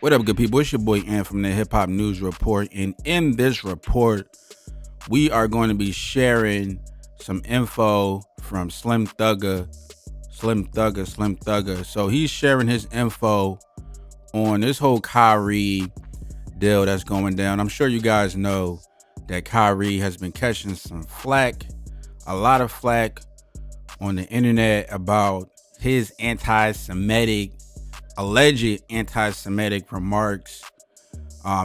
What up, good people? It's your boy Ant from the Hip Hop News Report. And in this report, we are going to be sharing some info from Slim Thugger. So he's sharing his info on this whole Kyrie deal that's going down. I'm sure you guys know that Kyrie has been catching some flack, a lot of flack on the internet about his alleged anti-Semitic remarks.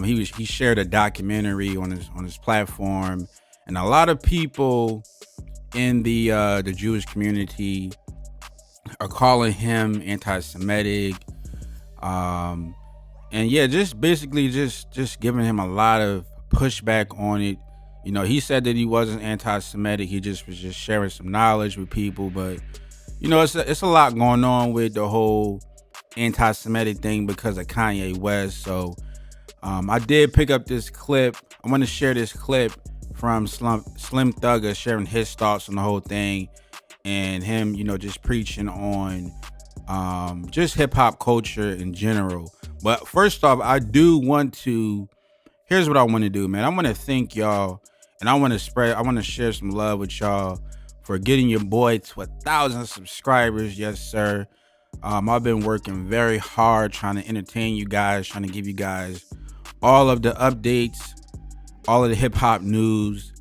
He shared a documentary on his platform, and a lot of people in the Jewish community are calling him anti-Semitic. And yeah, just basically just giving him a lot of pushback on it. You know, he said that he wasn't anti-Semitic. He just was just sharing some knowledge with people. But you know, it's a lot going on with the whole anti-Semitic thing because of Kanye West. So I did pick up this clip. I want to share this clip from Slim Thugger sharing his thoughts on the whole thing and him, you know, just preaching on just hip hop culture in general. But first off, here's what I want to do, man. I want to thank y'all, and I want to share some love with y'all for getting your boy to 1,000 subscribers. Yes, sir. I've been working very hard trying to entertain you guys, trying to give you guys all of the updates, all of the hip hop news,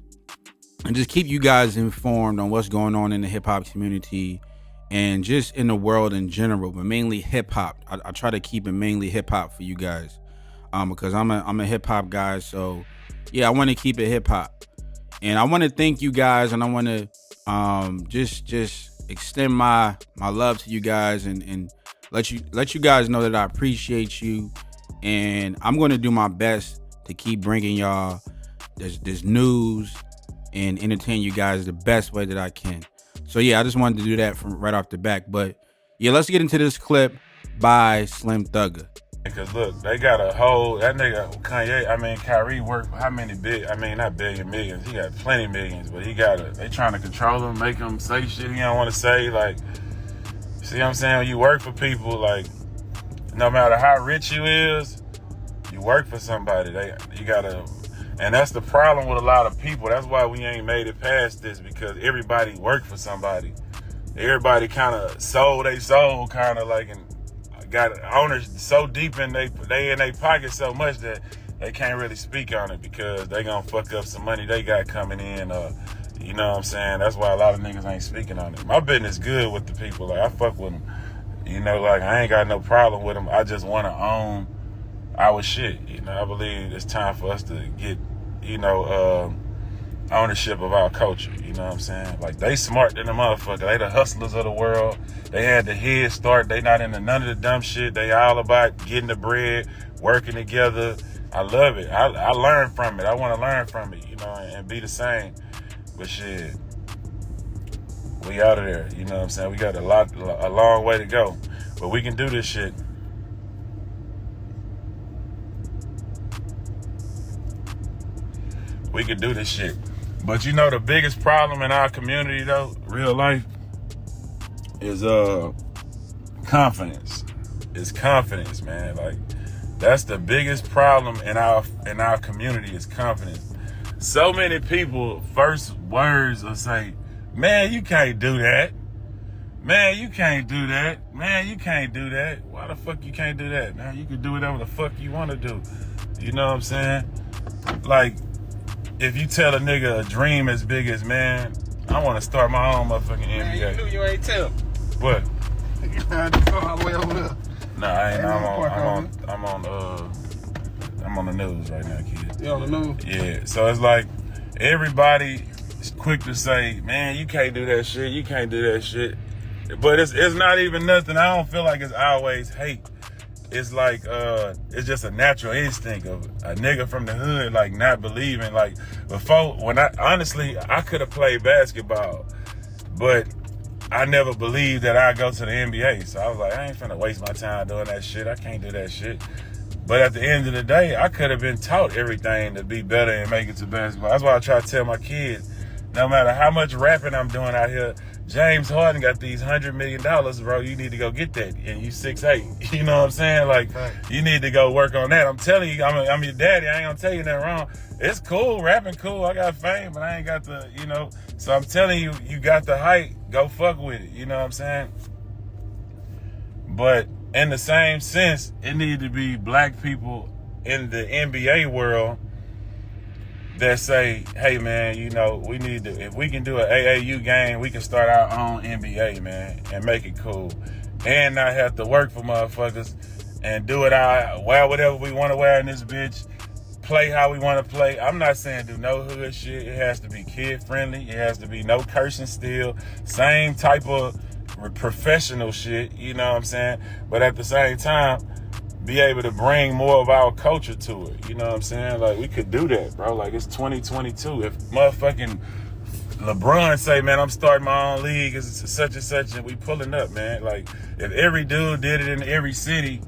and just keep you guys informed on what's going on in the hip hop community and just in the world in general, but mainly hip hop. I try to keep it mainly hip hop for you guys, because I'm a hip hop guy. So yeah, I want to keep it hip hop, and I want to thank you guys, and I want to just extend my love to you guys and let you guys know that I appreciate you, and I'm going to do my best to keep bringing y'all this news and entertain you guys the best way that I can. So yeah, I just wanted to do that from right off the back. But yeah, let's get into this clip by Slim Thugger. Because look, they got a whole, that nigga Kyrie worked for how many not billion, millions. He got plenty millions, but they trying to control him, make him say shit he don't want to say. Like, see what I'm saying? When you work for people, like, no matter how rich you is, you work for somebody. And that's the problem with a lot of people. That's why we ain't made it past this, because everybody worked for somebody. Everybody kind of sold their soul, kind of like, and got owners so deep in they in their pocket so much that they can't really speak on it because they gonna fuck up some money they got coming in. You know what I'm saying? That's why a lot of niggas ain't speaking on it. My business good with the people. Like, I fuck with them. You know, like, I ain't got no problem with them. I just want to own our shit. You know, I believe it's time for us to get, you know, ownership of our culture. You know what I'm saying? Like, they smart than the motherfucker. They the hustlers of the world. They had the head start. They not into none of the dumb shit. They all about getting the bread, working together. I love it. I learn from it. I want to learn from it, you know, and be the same. But shit, we out of there. You know what I'm saying? We got a long way to go. But we can do this shit. We can do this shit. But you know, the biggest problem in our community, though, real life, is confidence. It's confidence, man. Like, that's the biggest problem in our community is confidence. So many people, first words will say, "Man, you can't do that. Man, you can't do that. Man, you can't do that. Why the fuck you can't do that? Man, you can do whatever the fuck you want to do." You know what I'm saying? Like, if you tell a nigga a dream as big as, man, I want to start my own motherfucking NBA. Man, you knew you ain't tell him. What? All the way over there. Nah, I ain't. I'm on the news right now, kid. You on the news? Yeah. So it's like everybody is quick to say, "Man, you can't do that shit. You can't do that shit." But it's not even nothing. I don't feel like it's always hate. It's like, it's just a natural instinct of a nigga from the hood, like, not believing. Like, before, I could have played basketball, but I never believed that I'd go to the NBA. So I was like, I ain't finna waste my time doing that shit. I can't do that shit. But at the end of the day, I could have been taught everything to be better and make it to basketball. That's why I try to tell my kids, No matter how much rapping I'm doing out here, James Harden got these $100 million, bro. You need to go get that. And you 6'8". You know what I'm saying? Like, you need to go work on that. I'm telling you, I'm your daddy. I ain't gonna tell you nothing wrong. It's cool, rapping cool. I got fame, but I ain't got the, you know. So I'm telling you, you got the height. Go fuck with it. You know what I'm saying? But in the same sense, it need to be black people in the NBA world that say, hey, man, you know, we need to, if we can do an AAU game, we can start our own NBA, man, and make it cool. And not have to work for motherfuckers and do it wear whatever we want to wear in this bitch, play how we want to play. I'm not saying do no hood shit. It has to be kid-friendly. It has to be no cursing still. Same type of professional shit, you know what I'm saying? But at the same time, be able to bring more of our culture to it. You know what I'm saying? Like, we could do that, bro. Like, it's 2022. If motherfucking LeBron say, man, I'm starting my own league, it's such and such, and we pulling up, man. Like, if every dude did it in every city,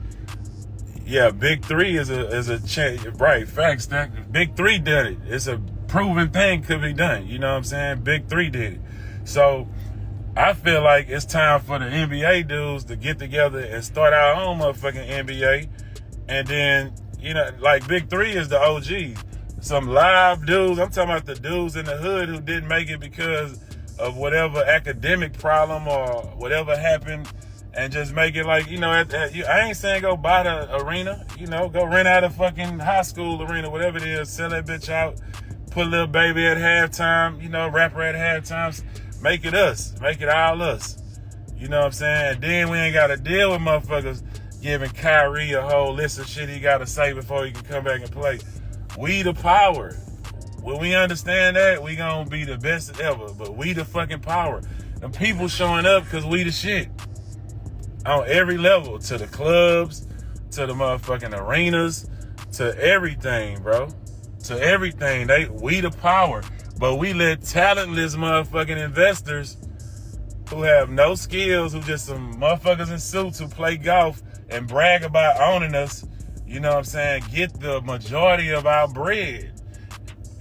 yeah, Big Three is a change. Right, facts. Big Three did it. It's a proven thing could be done. You know what I'm saying? Big Three did it. So I feel like it's time for the NBA dudes to get together and start our own motherfucking NBA. And then, you know, like Big Three is the OGs. Some live dudes, I'm talking about the dudes in the hood who didn't make it because of whatever academic problem or whatever happened, and just make it like, you know, I ain't saying go buy the arena, you know, go rent out a fucking high school arena, whatever it is, sell that bitch out, put Lil Baby at halftime, you know, rapper at halftime. Make it us. Make it all us. You know what I'm saying? And then we ain't got to deal with motherfuckers giving Kyrie a whole list of shit he got to say before he can come back and play. We the power. When we understand that, we gonna be the best ever. But we the fucking power. And people showing up because we the shit. On every level. To the clubs, to the motherfucking arenas, to everything, bro. To everything. We the power. But we let talentless motherfucking investors who have no skills, who just some motherfuckers in suits who play golf and brag about owning us, you know what I'm saying, get the majority of our bread.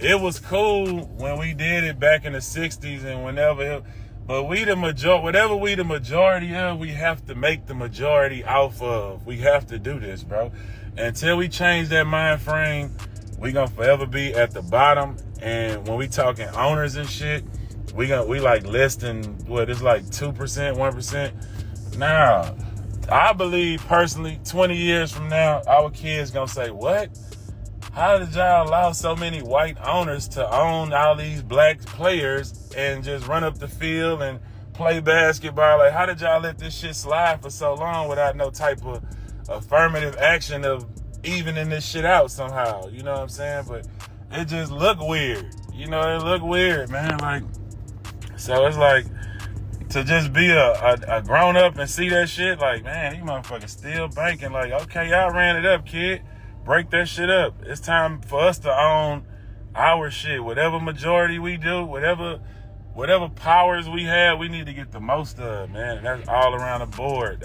It was cool when we did it back in the 60s and whenever, but we the majority, whatever we the majority of, we have to make the majority off of. We have to do this, bro. Until we change that mind frame, we gonna forever be at the bottom. And when we talking owners and shit, we like less than what, it's like 2%, 1%. Now, I believe personally, 20 years from now, our kids gonna say, what? How did y'all allow so many white owners to own all these black players and just run up the field and play basketball? Like, how did y'all let this shit slide for so long without no type of affirmative action of evening this shit out somehow? You know what I'm saying? But it just look weird. You know, it look weird, man. Like, so it's like, to just be a grown up and see that shit, like, man, these motherfuckers still banking. Like, okay, y'all ran it up, kid. Break that shit up. It's time for us to own our shit. Whatever majority we do, whatever powers we have, we need to get the most of, man. And that's all around the board.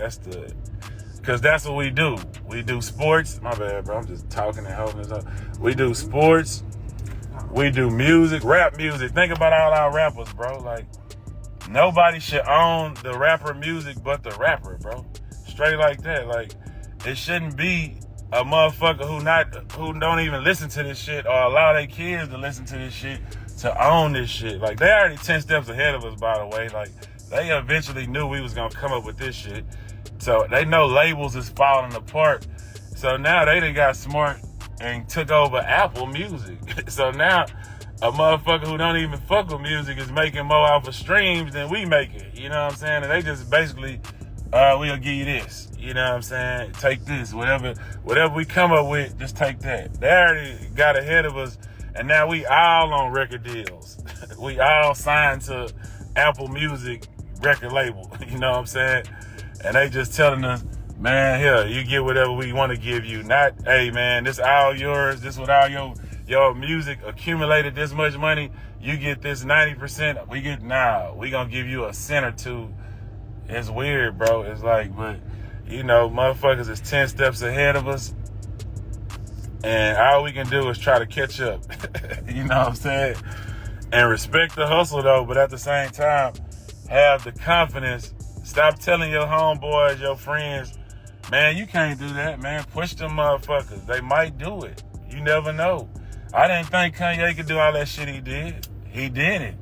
Because that's what we do. We do sports. My bad, bro. I'm just talking and holding this up. We do sports. We do music, rap music. Think about all our rappers, bro. Like, nobody should own the rapper music but the rapper, bro. Straight like that. Like, it shouldn't be a motherfucker who don't even listen to this shit or allow their kids to listen to this shit to own this shit. Like, they already 10 steps ahead of us, by the way. Like, they eventually knew we was gonna come up with this shit. So they know labels is falling apart. So now they done got smart and took over Apple Music. So now a motherfucker who don't even fuck with music is making more off of streams than we make it. You know what I'm saying? And they just basically, we'll give you this. You know what I'm saying? Take this. Whatever we come up with, just take that. They already got ahead of us, and now we all on record deals. We all signed to Apple Music record label. You know what I'm saying? And they just telling us, man, here, you get whatever we want to give you. Not, hey, man, this all yours. This what all your music accumulated this much money. You get this 90%. We gonna give you a cent or two. It's weird, bro. It's like, but, you know, motherfuckers is 10 steps ahead of us. And all we can do is try to catch up. You know what I'm saying? And respect the hustle though, but at the same time, have the confidence. Stop telling your homeboys, your friends, man, you can't do that, man. Push them motherfuckers. They might do it. You never know. I didn't think Kanye could do all that shit he did. He did it.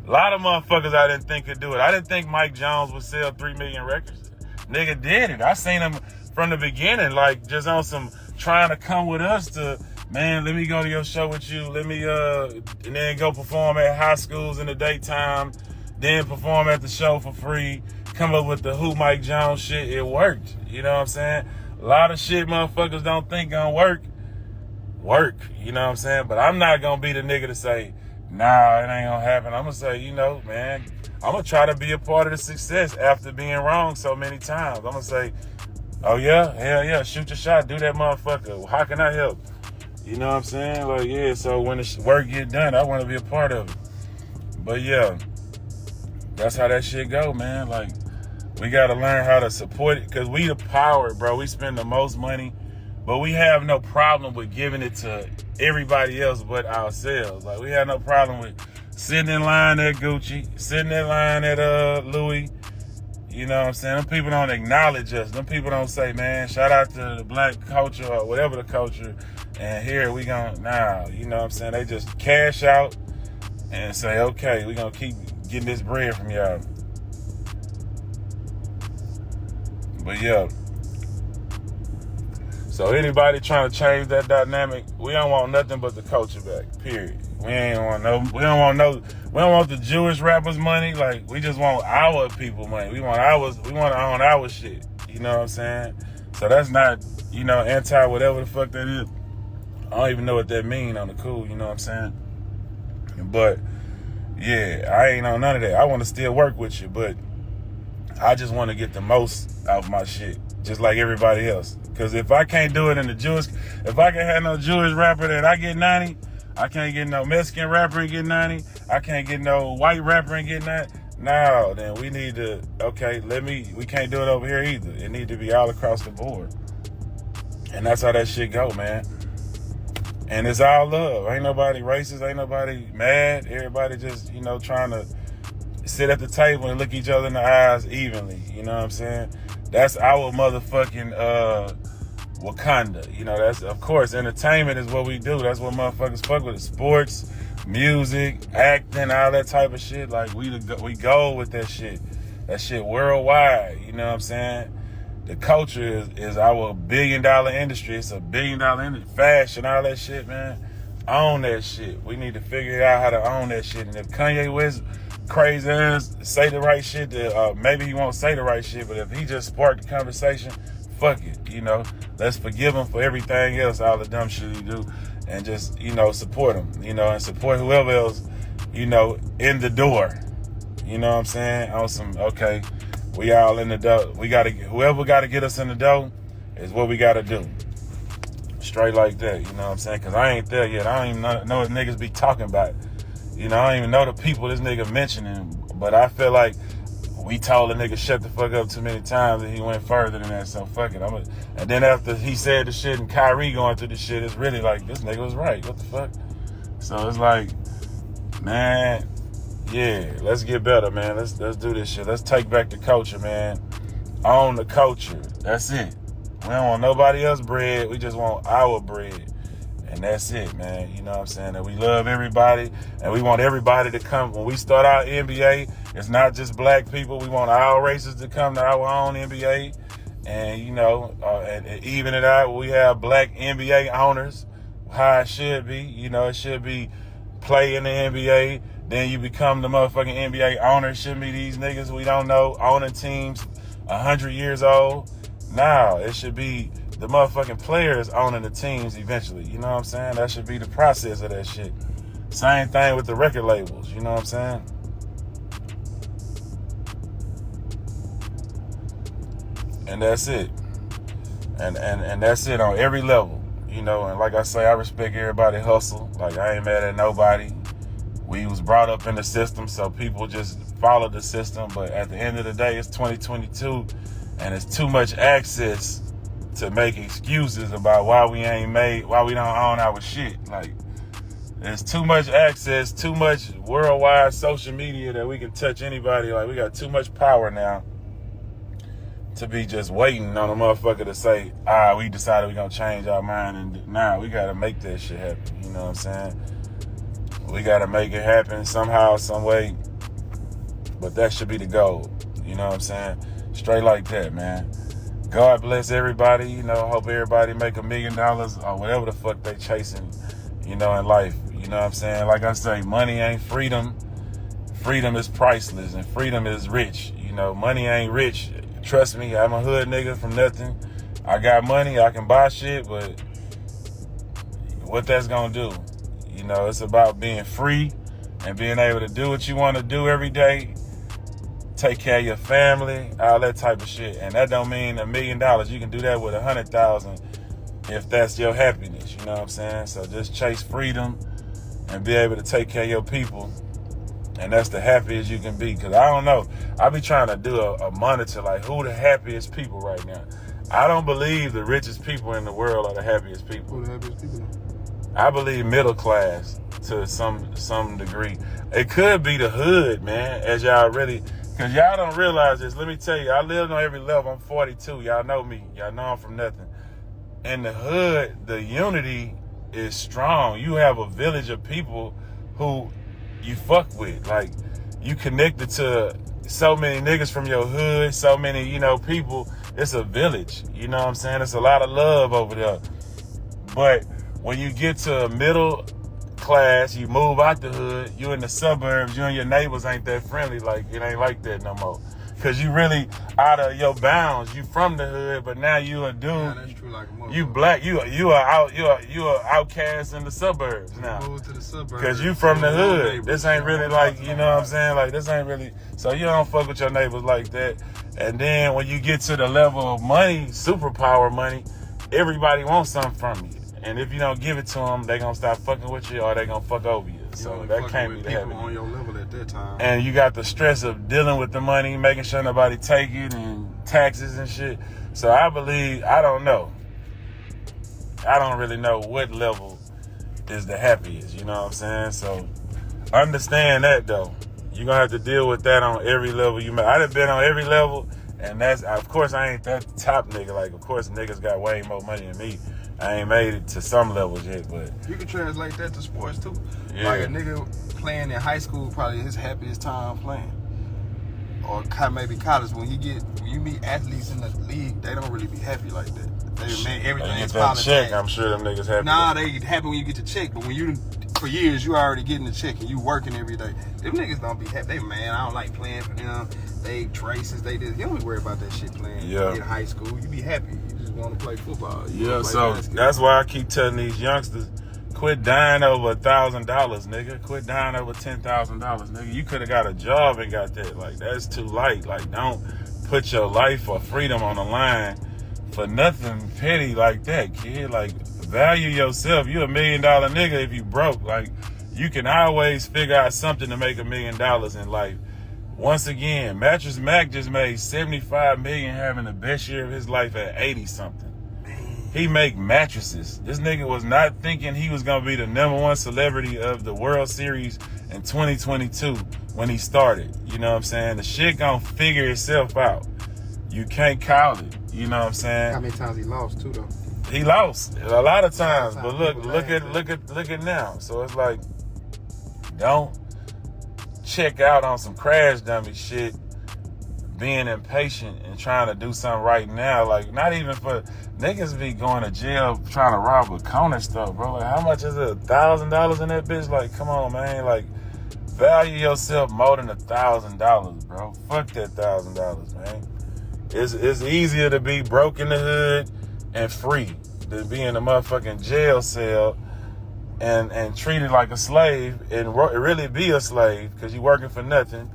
A lot of motherfuckers I didn't think could do it. I didn't think Mike Jones would sell 3 million records. Nigga did it. I seen him from the beginning, like just on some trying to come with us to, man, let me go to your show with you. Let me, and then go perform at high schools in the daytime, then perform at the show for free, come up with the Who Mike Jones shit. It worked. You know what I'm saying? A lot of shit motherfuckers don't think gonna work. You know what I'm saying? But I'm not gonna be the nigga to say, nah, it ain't gonna happen. I'm gonna say, you know, man, I'm gonna try to be a part of the success after being wrong so many times. I'm gonna say, oh yeah, hell yeah, shoot your shot, do that motherfucker. How can I help? You know what I'm saying? Like, yeah, so when the work get done, I want to be a part of it. But yeah, that's how that shit go, man. Like, we got to learn how to support it because we the power, bro. We spend the most money, but we have no problem with giving it to everybody else but ourselves. Like, we have no problem with sitting in line at Gucci, sitting in line at Louis. You know what I'm saying? Them people don't acknowledge us. Them people don't say, man, shout out to the black culture or whatever the culture. And here we gonna, nah, you know what I'm saying? They just cash out and say, okay, we gonna keep getting this bread from y'all. But yeah. So anybody trying to change that dynamic, we don't want nothing but the culture back, period. We don't want the Jewish rappers' money. Like, we just want our people money. We want to own our shit. You know what I'm saying? So that's not, you know, anti whatever the fuck that is. I don't even know what that mean on the cool, you know what I'm saying? But yeah, I ain't on none of that. I want to still work with you, but I just want to get the most out of my shit, just like everybody else. Because if I can't do it in the if I can't have no Jewish rapper that I get 90, I can't get no Mexican rapper and get 90, I can't get no white rapper and get 90. No, then we need to, okay, we can't do it over here either. It need to be all across the board. And that's how that shit go, man. And it's all love. Ain't nobody racist, ain't nobody mad. Everybody just, you know, trying to sit at the table and look each other in the eyes evenly. You know what I'm saying? That's our motherfucking Wakanda. You know, that's, of course, entertainment is what we do. That's what motherfuckers fuck with. Sports, music, acting, all that type of shit. Like, we go with that shit. That shit worldwide. You know what I'm saying? The culture is our $1 billion industry. It's a $1 billion industry. Fashion, all that shit, man. Own that shit. We need to figure out how to own that shit. And if Kanye West crazy ass say the right shit, maybe he won't say the right shit, but if he just sparked the conversation, fuck it. You know, let's forgive him for everything else, all the dumb shit he do, and just, you know, support him. You know, and support whoever else, you know, in the door. You know what I'm saying? On some, okay, we all in the dough. Whoever got to get us in the dough is what we got to do. Straight like that, you know what I'm saying? Because I ain't there yet. I don't even know what niggas be talking about. You know, I don't even know the people this nigga mentioning. But I feel like we told the nigga shut the fuck up too many times and he went further than that. So fuck it. And then after he said the shit and Kyrie going through the shit, it's really like, this nigga was right. What the fuck? So it's like, man, yeah, let's get better, man. Let's do this shit. Let's take back the culture, man. Own the culture. That's it. We don't want nobody else's bread. We just want our bread. And that's it, man. You know what I'm saying? That we love everybody and we want everybody to come. When we start our NBA, it's not just black people. We want all races to come to our own NBA. And, you know, and even it out, we have black NBA owners, how it should be. You know, it should be play in the NBA. Then you become the motherfucking NBA owner. It shouldn't be these niggas we don't know owning teams 100 years old. Now, it should be the motherfucking players owning the teams eventually. You know what I'm saying? That should be the process of that shit. Same thing with the record labels. You know what I'm saying? And that's it. And that's it on every level. You know, and like I say, I respect everybody hustle. Like, I ain't mad at nobody. We was brought up in the system, so people just follow the system. But at the end of the day, it's 2022, and it's too much access to make excuses about why we don't own our shit. Like, There's too much access, too much worldwide social media that we can touch anybody. Like, we got too much power now to be just waiting on a motherfucker to say, we decided we're going to change our mind. And now we got to make that shit happen. You know what I'm saying? We got to make it happen somehow, some way. But that should be the goal. You know what I'm saying? Straight like that, man. God bless everybody. You know, hope everybody make $1 million or whatever the fuck they chasing, you know, in life. You know what I'm saying? Like I say, money ain't freedom. Freedom is priceless, and freedom is rich. You know, money ain't rich. Trust me, I'm a hood nigga from nothing. I got money, I can buy shit, but what that's gonna do? You know, it's about being free and being able to do what you want to do every day. Take care of your family, all that type of shit. And that don't mean $1 million. You can do that with 100,000 if that's your happiness. You know what I'm saying? So just chase freedom and be able to take care of your people. And that's the happiest you can be. Because I don't know. I be trying to do a monitor, like, who the happiest people right now. I don't believe the richest people in the world are the happiest people. Who the happiest people? I believe middle class to some degree. It could be the hood, man, as y'all really... Because y'all don't realize this. Let me tell you, I lived on every level. I'm 42. Y'all know me. Y'all know I'm from nothing. In the hood, the unity is strong. You have a village of people who you fuck with. Like, you connected to so many niggas from your hood, so many, you know, people. It's a village. You know what I'm saying? It's a lot of love over there. But when you get to a middle class, you move out the hood, you in the suburbs, you and your neighbors ain't that friendly. Like, it ain't like that no more. Cause you really out of your bounds. You from the hood, but now you a dude. Yeah, that's true, like a you black. You are outcast in the suburbs now. Move to the suburbs. Cause you from the hood. This ain't really like, you know what I'm saying? Like, this ain't really. So you don't fuck with your neighbors like that. And then when you get to the level of money, superpower money, everybody wants something from you. And if you don't give it to them, they gonna stop fucking with you, or they gonna fuck over you. So that can't be the people habit. on your level at that time. And you got the stress of dealing with the money, making sure nobody take it, and taxes and shit. So I believe, I don't know. I don't really know what level is the happiest, you know what I'm saying? So understand that, though. You're gonna have to deal with that on every level you make. I done been on every level, and that's, of course, I ain't that top nigga. Like, of course, niggas got way more money than me. I ain't made it to some levels yet, but... You can translate that to sports, too. Yeah. Like, a nigga playing in high school, probably his happiest time playing. Or maybe college. When you meet athletes in the league, they don't really be happy like that. They make everything is that check, I'm sure them niggas happy. Nah, they happy when you get the check, but when you... For years, you already getting the check and you working every day. Them niggas don't be happy. They, man, I don't like playing for them. They traces, they this. You don't be worried about that shit playing in high school. You be happy. You just want to play football. Yeah, so that's why I keep telling these youngsters, quit dying over $1,000, nigga. Quit dying over $10,000, nigga. You could have got a job and got that. Like, that's too light. Like, don't put your life or freedom on the line for nothing petty like that, kid. Like, value yourself. You $1 million nigga if you broke. Like, you can always figure out something to make $1 million in life. Once again, Mattress Mac just made $75 million having the best year of his life at 80 something. He make mattresses. This nigga was not thinking he was gonna be the #1 celebrity of the World Series in 2022 when he started. You know what I'm saying? The shit gonna figure itself out. You can't call it. You know what I'm saying? How many times he lost too, though? He lost a lot of times, but look at now. So it's like, don't check out on some crash dummy shit, being impatient and trying to do something right now. Like, not even for niggas be going to jail trying to rob a corner store, bro. Like, how much is it? $1,000 in that bitch? Like, come on, man. Like, value yourself more than $1,000, bro. Fuck that $1,000, man. It's easier to be broke in the hood and free than be in a motherfucking jail cell and treated like a slave and really be a slave because you working for nothing.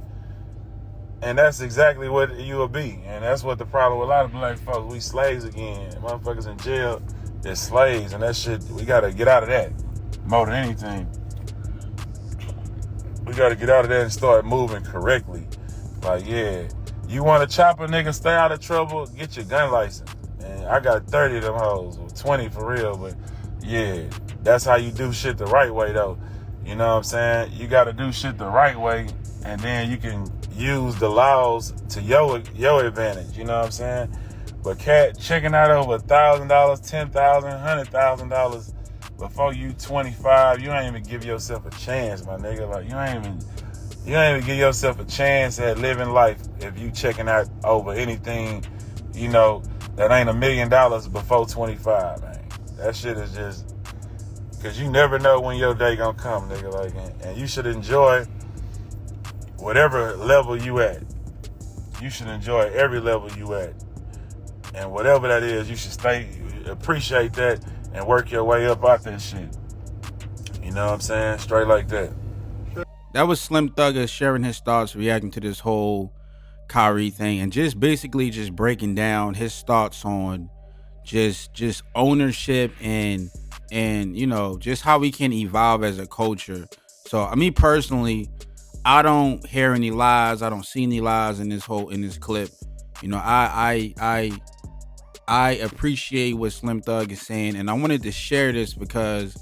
And that's exactly what you will be. And that's what the problem with a lot of black folks. We slaves again. Motherfuckers in jail, they're slaves. And that shit, we got to get out of that more than anything. We got to get out of that and start moving correctly. Like, yeah, you want to chop a nigga, stay out of trouble, get your gun license. And I got 30 of them hoes, or 20 for real, but Yeah, that's how you do shit the right way, though. You know what I'm saying? You got to do shit the right way, and then you can use the laws to your advantage. You know what I'm saying? But cat checking out over $1,000, $10,000, $100,000 before you 25, you ain't even give yourself a chance, my nigga. Like you ain't even give yourself a chance at living life if you checking out over anything, you know, that ain't $1 million before 25, man. That shit is just, cause you never know when your day gonna come, nigga. Like, and you should enjoy whatever level you at. You should enjoy every level you at, and whatever that is, you should appreciate that, and work your way up out that shit. You know what I'm saying? Straight like that. That was Slim Thugger sharing his thoughts, reacting to this whole Kyrie thing, and just basically just breaking down his thoughts on just ownership and you know just how we can evolve as a culture. So I mean personally, I don't hear any lies, I don't see any lies in this clip. You know, I appreciate what Slim Thug is saying, and I wanted to share this because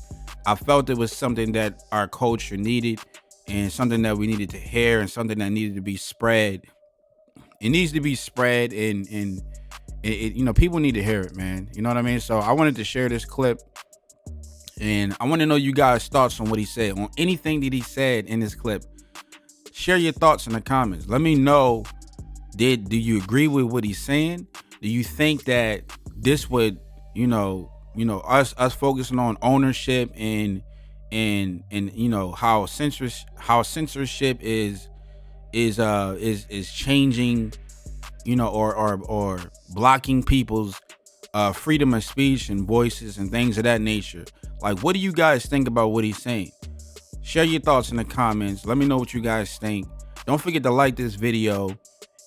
I felt it was something that our culture needed, and something that we needed to hear, and something that needed to be spread. It needs to be spread, and you know, people need to hear it, man. You know what I mean? So I wanted to share this clip, and I want to know you guys' thoughts on what he said, on anything that he said in this clip. Share your thoughts in the comments. Let me know. Do you agree with what he's saying? Do you think that this would, you know, us focusing on ownership and you know how censorship is changing, you know, or blocking people's freedom of speech and voices and things of that nature? Like, what do you guys think about what he's saying? Share your thoughts in the comments. Let me know what you guys think. Don't forget to like this video.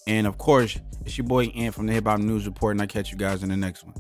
And of course, it's your boy Ant from the Hip Hop News Report, and I'll catch you guys in the next one.